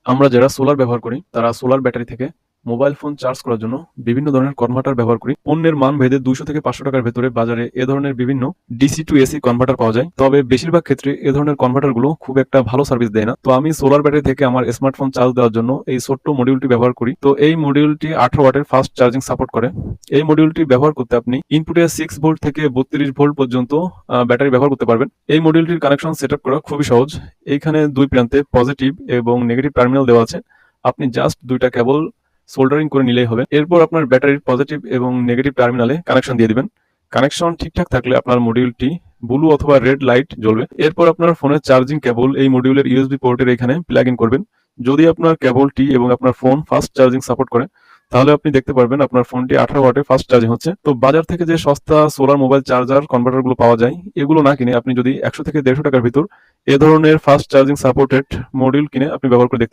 আমরা যারা সোলার ব্যবহার করি তারা সোলার ব্যাটারি থেকে মোবাইল ফোন চার্জ করার জন্য বিভিন্ন ধরনের কনভার্টার ব্যবহার করি। পণ্যের মান ভেদে 200 থেকে 500 টাকার ভেতরে বাজারে এ ধরনের বিভিন্ন ডিসি টু এসি কনভার্টার পাওয়া যায়। তবে বেশিরভাগ ক্ষেত্রে এ ধরনের কনভার্টার গুলো খুব একটা ভালো সার্ভিস দেয় না। তো আমি সোলার ব্যাটারি থেকে আমার স্মার্টফোন চার্জ দেওয়ার জন্য এই ছোট্ট মডিউলটি ব্যবহার করি। তো এই মডিউলটি 18 ওয়াটের ফাস্ট চার্জিং সাপোর্ট করে। এই মডিউলটি ব্যবহার করতে আপনি ইনপুটে 6 ভোল্ট থেকে 32 ভোল্ট পর্যন্ত ব্যাটারি ব্যবহার করতে পারবেন। এই মডিউলটির কানেকশন সেটআপ করা খুবই সহজ। এইখানে দুই প্রান্তে পজিটিভ এবং নেগেটিভ টার্মিনাল দেওয়া আছে। আপনি জাস্ট দুইটা কেবল সোল্ডারিং করে নিলেই হবে। এরপর আপনার ব্যাটারির পজিটিভ এবং নেগেটিভ টার্মিনালে কানেকশন দিয়ে দিবেন। কানেকশন ঠিকঠাক থাকলে আপনার মডিউলটি ব্লু অথবা রেড লাইট জ্বলবে। এরপর আপনার ফোনের চার্জিং কেবল এই মডিউলের ইউএসবি পোর্টের এখানে প্লাগ ইন করবেন। যদি আপনার কেবলটি এবং আপনার ফোন ফাস্ট চার্জিং সাপোর্ট করে তাহলে আপনি দেখতে পারবেন আপনার ফোনটি 18 ওয়াটে ফাস্ট চার্জিং হচ্ছে। তো বাজার থেকে যে সস্তা সোলার মোবাইল চার্জার কনভার্টার গুলো পাওয়া যায় এগুলো না কিনে আপনি যদি 100 থেকে 150 টাকার ভিতর এ ধরনের ফাস্ট চার্জিং সাপোর্টেড মডিউল কিনে আপনি ব্যবহার করে